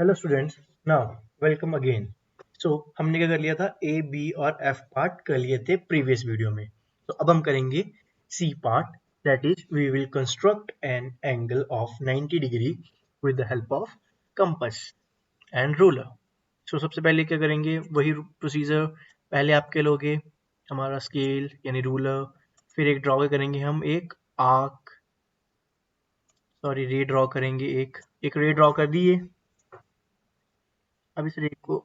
Hello students, now welcome again. So हमने क्या कर लिया था, ए बी और एफ पार्ट कर लिए थे प्रीवियस वीडियो में। तो अब हम करेंगे C part, that is we will construct an angle of 90 degree with the help of compass and ruler. So सबसे पहले क्या करेंगे, वही प्रोसीजर। पहले आपके लोगे हमारा स्केल यानी रूलर, फिर एक ड्रॉ करेंगे हम एक आर्क, सॉरी रे ड्रॉ करेंगे, एक रे ड्रॉ कर दिए। अब इस रे को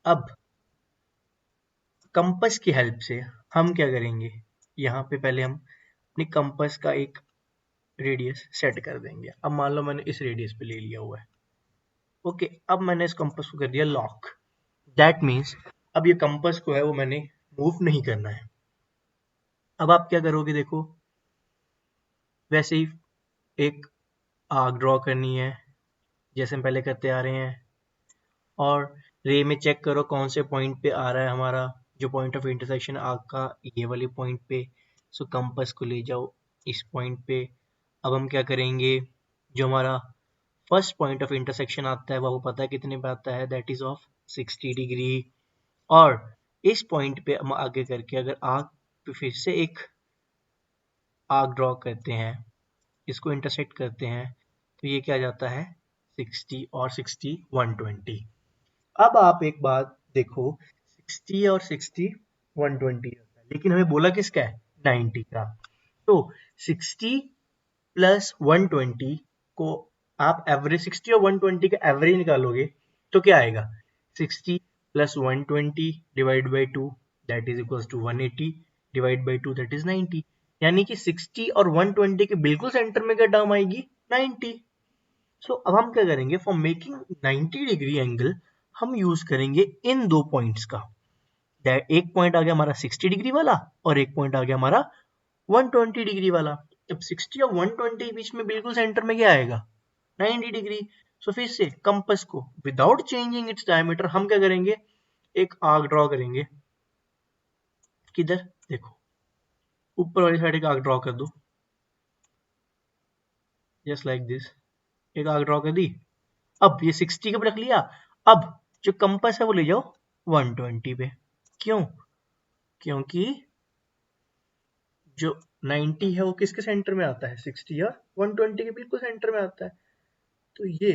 अब कंपास की हेल्प से हम क्या करेंगे, यहाँ पे पहले हम अपनी कंपास का एक रेडियस सेट कर देंगे। अब मान लो मैंने इस रेडियस पे ले लिया हुआ है। ओके, अब मैंने इस कंपास को कर दिया लॉक। दैट मीन्स अब ये कंपास को है वो मैंने मूव नहीं करना है। अब आप क्या करोगे, देखो वैसे ही एक आर्क ड्रॉ करनी है जैसे हम पहले करते आ रहे हैं, और रे में चेक करो कौन से पॉइंट पे आ रहा है हमारा जो पॉइंट ऑफ इंटरसेक्शन आर्क का, ये वाले पॉइंट पे। सो कंपास को ले जाओ इस पॉइंट पे। अब हम क्या करेंगे, जो हमारा फर्स्ट पॉइंट ऑफ इंटरसेक्शन आता है वो पता है कितने पे आता है, दैट इज ऑफ 60 डिग्री। और इस पॉइंट पे हम आगे करके अगर आर्क पे फिर से एक आर्क ड्रॉ करते हैं, इसको इंटरसेक्ट करते हैं, तो ये क्या जाता है 60 और 60 120। अब आप एक बात देखो, 60 और 60 120 होता है, लेकिन हमें बोला किसका है, 90 का। तो 60 प्लस 120 को आप एवरेज 60 और 120 का एवरेज निकालोगे तो क्या आएगा, 60 plus 120 divide by 2 that is equal to 180 divide by 2 that is 90। यानी कि 60 और 120 के बिल्कुल सेंटर में क्या टर्म आएगी, 90। सो अब हम क्या करेंगे, फॉर मेकिंग 90 डिग्री एंगल हम यूज करेंगे इन दो पॉइंट्स का। एक पॉइंट आ गया हमारा 60 डिग्री वाला और एक पॉइंट आ गया हमारा 120 डिग्री वाला। अब 60 और 120 के बीच में बिल्कुल सेंटर में क्या आएगा, 90 डिग्री। सो फिर से कंपास को विदाउट चेंजिंग इट्स डायमीटर हम क्या करेंगे, एक आर्क ड्रॉ करेंगे। किधर देखो, ऊपर वाली साइड एक आर्क ड्रॉ कर दो, जस्ट लाइक दिस। एक आर्क ड्रॉ कर दी। अब ये 60 का रख लिया। अब जो कंपास है वो ले जाओ 120 पे। क्यों, क्योंकि जो 90 है वो किसके सेंटर में आता है, 60 और 120 के बिल्कुल सेंटर में आता है। तो ये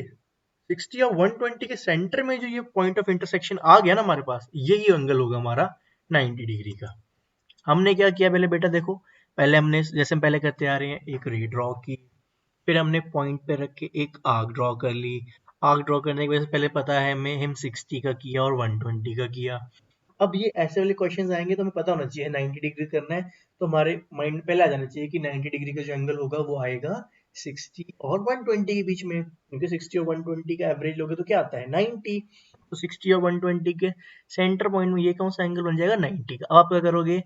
60 और 120 के सेंटर में जो ये पॉइंट ऑफ इंटरसेक्शन आ गया ना हमारे पास, यही एंगल होगा हमारा 90 डिग्री का। हमने क्या किया पहले बेटा देखो, पहले हमने जैसे हम पहले करते आ रहे हैं एक रे ड्रॉ की, फिर हमने पॉइंट पे रख के एक आर्क ड्रॉ कर ली। आर्क ड्रॉ करने की वजह से पहले पता है हमें, हम 60 का किया और 120 का किया। अब ये ऐसे वाले क्वेश्चंस आएंगे तो हमें पता होना चाहिए 90 डिग्री करना है, तो हमारे माइंड में पहले आ जाना चाहिए कि 90 डिग्री का जो एंगल होगा वो आएगा 60 और 120 के बीच में, क्योंकि 60 और 120 का एवरेज लोगे तो क्या आता है 90। तो 60 और 120 के सेंटर पॉइंट में ये कौन सा एंगल बन जाएगा, 90 का। अब आप क्या करोगे,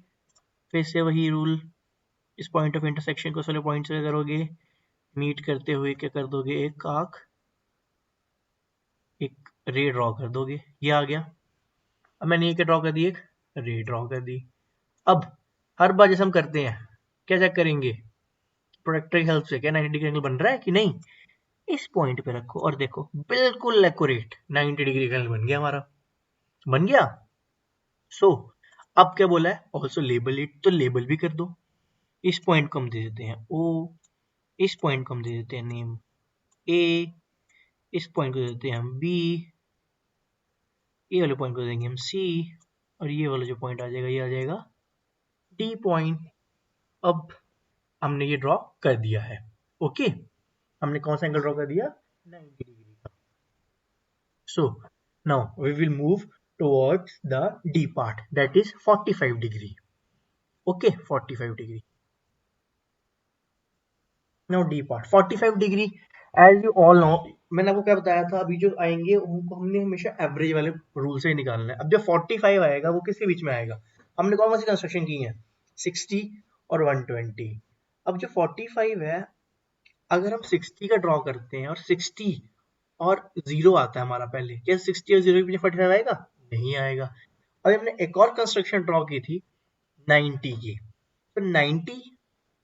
फिर से वही रूल, इस पॉइंट ऑफ इंटरसेक्शन को सारे पॉइंट से करोगे, मीट करते हुए क्या कर दोगे, एक आर्क, एक रे ड्रॉ कर दोगे, ये आ गया। अब मैंने ये क्या ड्रॉ कर दी, एक रे ड्रॉ कर दी। अब हर बार जैसे हम करते हैं क्या चेक करेंगे, प्रोडक्टर की हेल्प से क्या 90 डिग्री एंगल बन रहा है कि नहीं। इस पॉइंट पे रखो और देखो बिल्कुल एक्यूरेट 90 डिग्री का एंगल बन गया हमारा, बन गया। सो अब क्या बोला है, ऑल्सो लेबल इट, तो लेबल भी कर दो। इस पॉइंट को हम दे देते हैं ओ, इस पॉइंट को हम दे देते हैं नेम ए, इस पॉइंट को दे देते हैं हम बी, ये वाले पॉइंट को देंगे हम सी, और ये वाला जो पॉइंट आ जाएगा ये आ जाएगा डी पॉइंट। अब हमने ये ड्रॉ कर दिया है। ओके, हमने कौन सा एंगल ड्रॉ कर दिया, 90 डिग्री का। So now we will move towards the D part, that is 45 degree. Okay, 45 degree. Now D part 45 degree, as you all know, मैंने आपको क्या बताया था, अभी जो आएंगे उनको हमने हमेशा एवरेज वाले रूल से ही निकालना है। अब जो 45 आएगा वो किसके बीच में आएगा, हमने कौन सी कंस्ट्रक्शन की है, 60 और 120। अब जो 45 है, अगर हम 60 का ड्रॉ करते हैं और 60 और 0 आता है हमारा पहले, क्या 60 और 0 के बीच 45 आएगा, नहीं आएगा। अभी हमने एक और कंस्ट्रक्शन ड्रॉ की थी 90 की, तो 90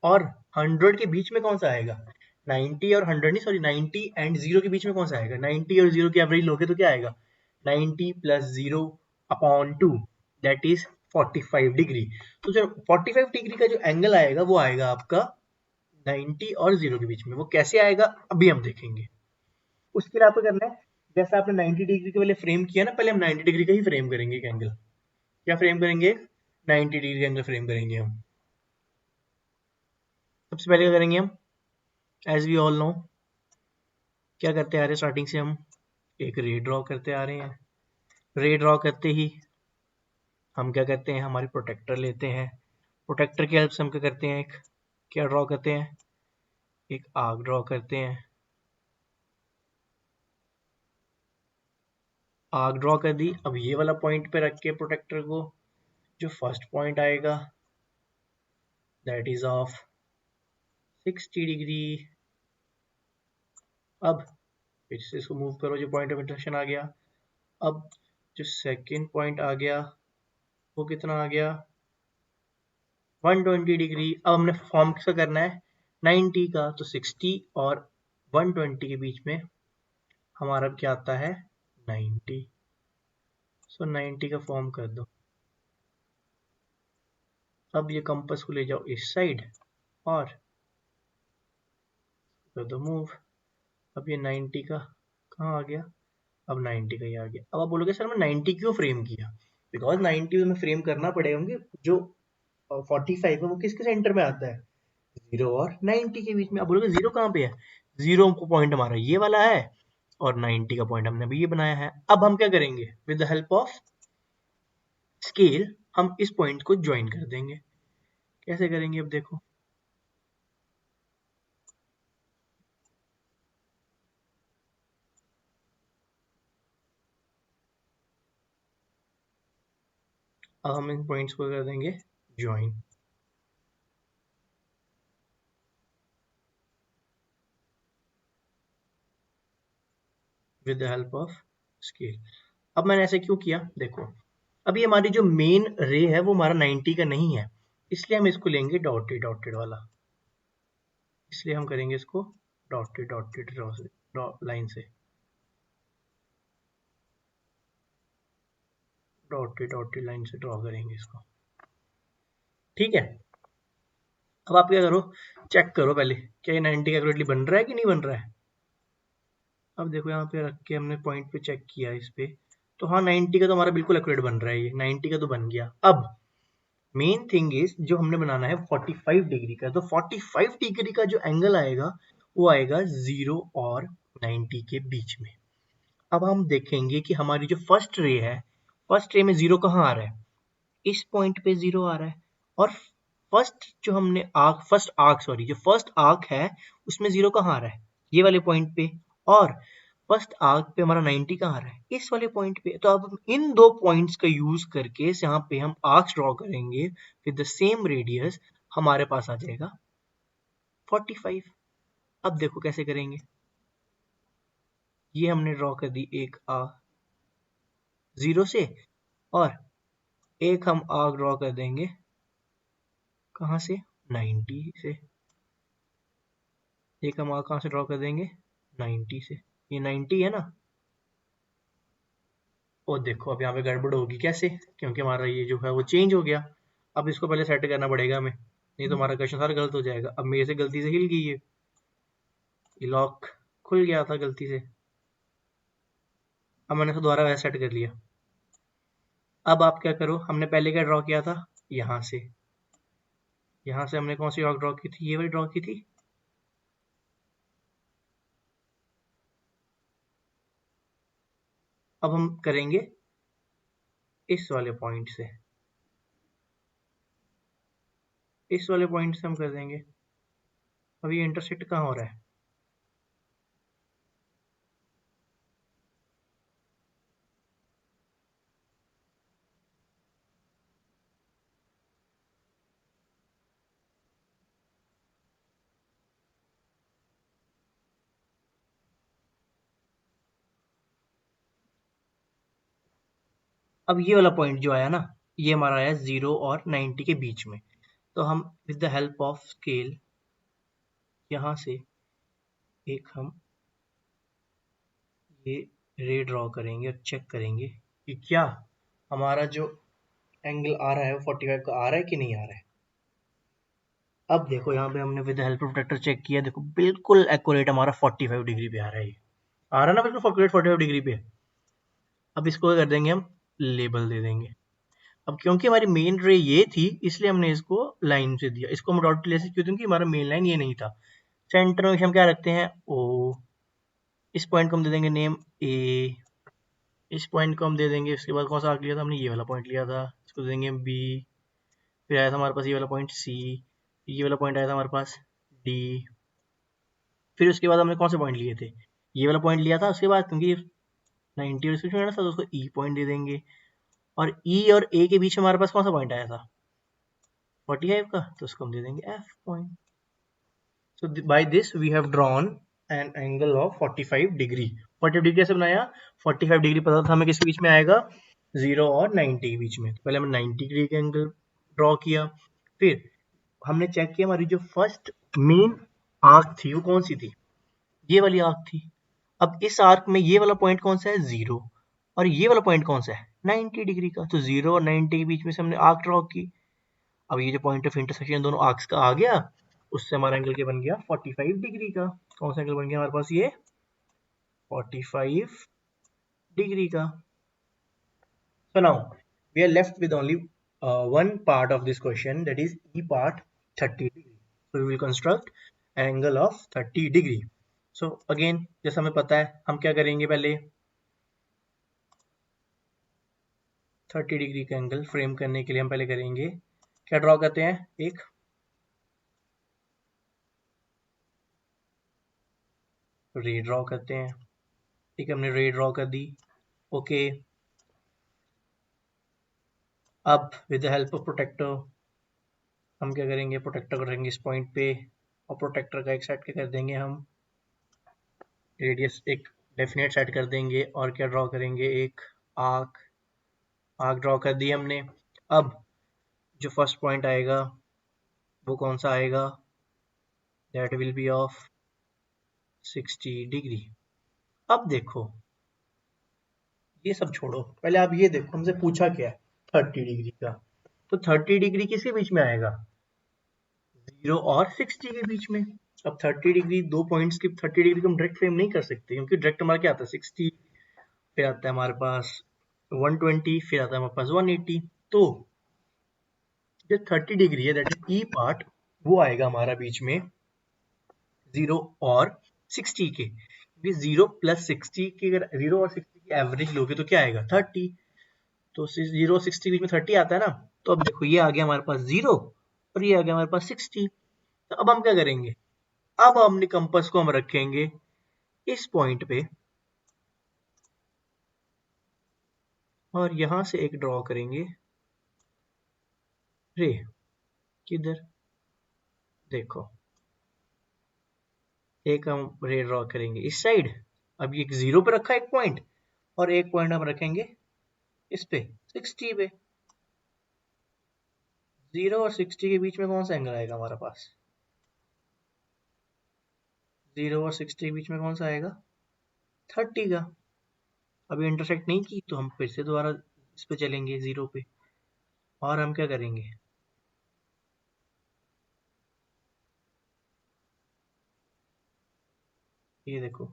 और 100 के बीच में कौन सा आएगा, 90 और 100 नहीं, सॉरी 90 एंड 0 के बीच में कौन सा आएगा? 90 और 0 की एवरेज लोगे तो क्या आएगा? 90 plus 0 upon 2 that is 45 degree. तो जो 45 डिग्री का जो एंगल आएगा वो आएगा आपका 90 और 0 के बीच में। वो कैसे आएगा अभी हम देखेंगे। उसके लिए आपको करना है, जैसा आपने 90 डिग्री के पहले फ्रेम किया ना, पहले हम 90 डिग्री का ही फ्रेम करेंगे एक एंगल। क्या फ्रेम करेंगे? 90 डिग्री एंगल फ्रेम करेंगे हम। सबसे पहले क्या करेंगे हम? एज वी ऑल नो, क्या करते आ रहे हैं स्टार्टिंग से हम? एक रे ड्रॉ करते आ रहे हैं। रे ड्रॉ करते ही हम क्या करते हैं? हमारी प्रोटेक्टर लेते हैं। प्रोटेक्टर की हेल्प से हम क्या करते हैं? एक क्या ड्रॉ करते हैं? एक आर्क ड्रॉ करते हैं। आर्क ड्रॉ कर दी। अब ये वाला पॉइंट पे रख के प्रोटेक्टर को, जो फर्स्ट पॉइंट आएगा दैट इज ऑफ 60 डिग्री। अब फिर से इसको मूव करो, जो पॉइंट ऑफ इंटरसेक्शन आ गया। अब जो सेकंड पॉइंट आ गया वो कितना आ गया? 120 डिग्री। अब हमने फॉर्म किसका करना है? 90 का। तो 60 और 120 के बीच में हमारा क्या आता है? 90। सो 90 का फॉर्म कर दो। अब ये कंपास को ले जाओ इस साइड और कर दो मूव। अब ये 90 का कहाँ आ गया? अब 90 का ही आ गया। अब आप बोलोगे सर मैं 90 क्यों फ्रेम किया? बिकॉज 90 में फ्रेम करना पड़ेगा, क्योंकि जो 45 है वो किसके सेंटर में आता है? 0 और 90 के बीच में। आप बोलोगे 0 कहाँ पे है? 0 को पॉइंट हमारा ये वाला है और 90 का पॉइंट हमने अभी ये बनाया है। अब हम क्या करेंगे? With the help of scale हम इस पॉइंट को ज्वाइन कर देंगे। कैसे करेंगे अब देखो। अब हम इन पॉइंट्स को कर देंगे join with the help of scale. अब मैंने ऐसे क्यों किया देखो। अभी हमारी जो मेन रे है वो हमारा 90 का नहीं है, इसलिए हम इसको लेंगे डॉटेड डॉटेड वाला। इसलिए हम करेंगे इसको डॉटेड डॉटेड ड्रॉ लाइन से, डॉटेड डॉटेड लाइन से ड्रॉ करेंगे इसको। ठीक है। अब आप क्या करो, चेक करो पहले क्या ये 90 का एक्यूरेटली बन रहा है कि नहीं बन रहा है। अब देखो यहाँ पे रख के हमने पॉइंट पे चेक किया इस पे, तो हाँ 90 का तो हमारा बिल्कुल एक्यूरेट बन रहा है, ये 90 का तो बन गया। अब मेन थिंग इज जो हमने बनाना है 45 डिग्री का, तो 45 डिग्री का जो एंगल आएगा वो आएगा 0 और 90 के बीच में। अब हम देखेंगे कि हमारी जो फर्स्ट रे है, फर्स्ट रे में 0 कहाँ आ रहा है? इस पॉइंट पे 0 आ रहा है। और फर्स्ट जो हमने आर्क, फर्स्ट आर्क सॉरी, जो फर्स्ट आर्क है उसमें 0 कहाँ आ रहा है? ये वाले पॉइंट पे। और फर्स्ट आर्क पे हमारा 90 कहाँ आ रहा है? इस वाले पॉइंट पे। तो अब हम इन दो पॉइंट्स का यूज करके यहाँ पे हम आर्क्स ड्रॉ करेंगे विद द सेम रेडियस, हमारे पास आ जाएगा 45। अब देखो कैसे करेंगे। ये हमने ड्रॉ कर दी एक आर्क 0 से, और एक हम आर्क ड्रॉ कर देंगे कहाँ से? 90 से। एक हम आर्क कहाँ से ड्रॉ कर देंगे? 90 से। ये 90 है ना। और देखो अब यहाँ पे गड़बड़ होगी कैसे, क्योंकि हमारा ये जो है वो चेंज हो गया। अब इसको पहले सेट करना पड़ेगा हमें, नहीं तो हमारा क्वेश्चन सारा गलत हो जाएगा। अब मेरे से गलती से हिल गई ये लॉक खुल गया था गलती से। अब मैंने इसको दोबारा वैसे सेट कर लिया। अब आप क्या करो, हमने पहले क्या ड्रॉ किया था? यहाँ से, यहाँ से हमने कौन सी रॉक ड्रॉ की थी? ये वाली ड्रॉ की थी। अब हम करेंगे इस वाले पॉइंट से, इस वाले पॉइंट से हम कर देंगे। अब ये इंटरसेक्ट कहाँ हो रहा है? अब ये वाला पॉइंट जो आया ना, ये हमारा आया 0 और 90 के बीच में। तो हम with the help of scale यहाँ से एक हम ये रे ड्रॉ करेंगे और चेक करेंगे कि क्या हमारा जो एंगल आ रहा है वो 45 का आ रहा है कि नहीं आ रहा है। अब देखो यहाँ पे हमने विद हेल्प प्रोटेक्टर चेक किया, देखो बिल्कुल एक्यूरेट हमारा 45 डिग्री पे आ रहा है, ये आ रहा है ना बिल्कुल 45 डिग्री पे। अब इसको क्या कर देंगे, हम लेबल दे देंगे। अब क्योंकि हमारी मेन रे ये थी इसलिए हमने इसको लाइन से दिया, इसको हम डॉट ले से क्यों, क्योंकि हमारा मेन लाइन ये नहीं था। सेंटर में हम क्या रखते हैं, ओ। इस पॉइंट को हम दे देंगे नेम ए, इस पॉइंट को हम दे देंगे, उसके बाद कौन सा आर्क लिया था हमने, ये वाला पॉइंट लिया था, इसको दे देंगे बी। फिर आया था हमारे पास ये वाला पॉइंट सी, ये वाला पॉइंट आया था हमारे पास डी। फिर उसके बाद हमने कौन से पॉइंट लिए थे, ये वाला पॉइंट लिया था उसके बाद, क्योंकि 90 और इसमें था तो उसको ई पॉइंट दे देंगे। और ई और ए के बीच में हमारे पास कौन सा पॉइंट आया था 45 का, तो उसको हम दे देंगे F point. So by this we have drawn an angle of 45 degree. 45 degree कैसे बनाया, 45 डिग्री पता था हमें किसके बीच में आएगा, 0 और 90 के बीच में। तो पहले हमने 90 डिग्री का एंगल ड्रॉ किया, फिर हमने चेक किया हमारी जो फर्स्ट मेन आर्क थी वो कौन सी थी, ये वाली आर्क थी। अब इस आर्क में ये वाला पॉइंट कौन सा है, 0, और ये वाला पॉइंट कौन सा है 90 डिग्री का। तो 0 और 90 के बीच में से हमने आर्क ड्रॉ की। अब ये जो पॉइंट ऑफ इंटरसेक्शन दोनों आर्क्स का आ गया, उससे हमारा एंगल क्या बन गया 45 डिग्री का। कौन सा एंगल बन गया हमारे पास, ये 45 डिग्री का। So now we are left with only one part of this question, that is E part 30 degree. So we will construct angle of 30 degree. So again जैसा हमें पता है हम क्या करेंगे, पहले 30 डिग्री का एंगल फ्रेम करने के लिए हम पहले करेंगे क्या, ड्रॉ करते हैं एक रे ड्रॉ करते हैं। ठीक है, हमने रे ड्रॉ कर दी, ओके। अब with the help of protractor हम क्या करेंगे, प्रोटेक्टर करेंगे इस पॉइंट पे, और प्रोटेक्टर का एक सेट क्या कर देंगे हम, रेडियस एक डेफिनेट सेट कर देंगे, और क्या ड्रॉ करेंगे, एक आर्क। आर्क ड्रॉ कर दी हमने। अब जो फर्स्ट पॉइंट आएगा वो कौन सा आएगा, that will be of 60 degree. अब देखो ये सब छोड़ो, पहले आप ये देखो हमसे पूछा क्या है 30 डिग्री का, तो 30 डिग्री किसके बीच में आएगा, 0 और 60 के बीच में। अब 30 डिग्री दो पॉइंट्स की 30 डिग्री को हम डायरेक्ट फ्रेम नहीं कर सकते, क्योंकि डायरेक्ट हमारा क्या आता है 60, फिर आता है हमारे पास 120, फिर आता है हमारे पास 180। तो जो 30 डिग्री है दैट इज ई पार्ट, वो आएगा हमारा बीच में 0 और 60 के, क्योंकि 0 प्लस 60 की, अगर 0 और 60 की एवरेज लोगे तो क्या आएगा 30। तो 0 और 60 के बीच में 30 आता है ना। तो अब देखो ये आ गया हमारे पास 0 और ये आ गया हमारे पास 60। तो अब हम क्या करेंगे, अब हमने कंपास को हम रखेंगे इस पॉइंट पे, और यहां से एक ड्रॉ करेंगे रे, किधर देखो, एक हम रे ड्रॉ करेंगे इस साइड। अब ये 0 पे रखा एक पॉइंट, और एक पॉइंट हम रखेंगे इस पे 60 पे। 0 और 60 के बीच में कौन सा एंगल आएगा हमारे पास, 0 और 60 के बीच में कौन सा आएगा 30 का। अभी इंटरसेक्ट नहीं की तो हम फिर से दोबारा इस पे चलेंगे 0 पे, और हम क्या करेंगे, ये देखो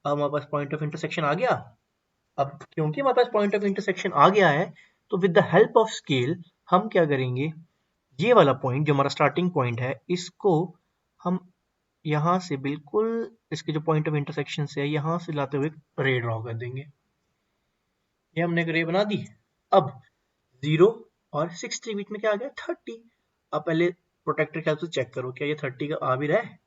अब हमारे पास पॉइंट ऑफ इंटरसेक्शन आ गया। अब क्योंकि हमारे पास पॉइंट ऑफ इंटरसेक्शन आ गया है, तो with the help of scale हम क्या करेंगे, ये वाला पॉइंट जो हमारा स्टार्टिंग पॉइंट है, इसको हम यहाँ से बिल्कुल इसके जो पॉइंट ऑफ इंटरसेक्शन से है यहाँ से लाते हुए रे ड्रॉ कर देंगे। ये हमने एक रे बना दी। अब 0 और 60 के बीच में क्या आ गया 30। अब पहले प्रोटेक्टर के हेल्प से चेक करो क्या ये 30 का आ भी रहा है,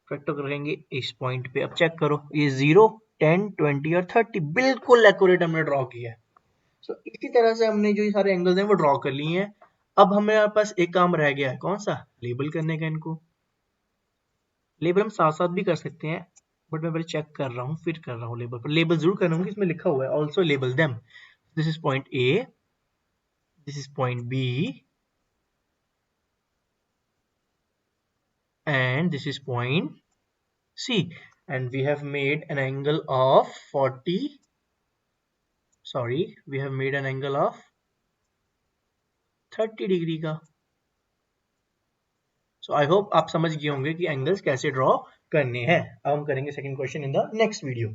प्रोटेक्टर करेंगे इस पॉइंट पे। अब चेक करो ये 0, 10, 20 और 30 बिल्कुल एक्यूरेट हमने ड्रॉ किया है। सो इसी तरह से हमने जो ये सारे एंगल्स हैं वो ड्रॉ कर लिए हैं। अब हमारे पास एक काम रह गया है, कौन सा, लेबल करने का। इनको लेबल हम साथ साथ भी कर सकते हैं, बट मैं पहले चेक कर रहा हूँ फिर कर रहा हूँ लेबल पर। लेबल जरूर करूंगी, इसमें लिखा हुआ है also label them, this is point A, this is point B, and this is point C, and we have made an angle of 40, sorry, we have made an angle of 30 degree का. सो I hope आप समझ गए होंगे कि angles कैसे draw करने हैं. अब हम करेंगे second question in the next video.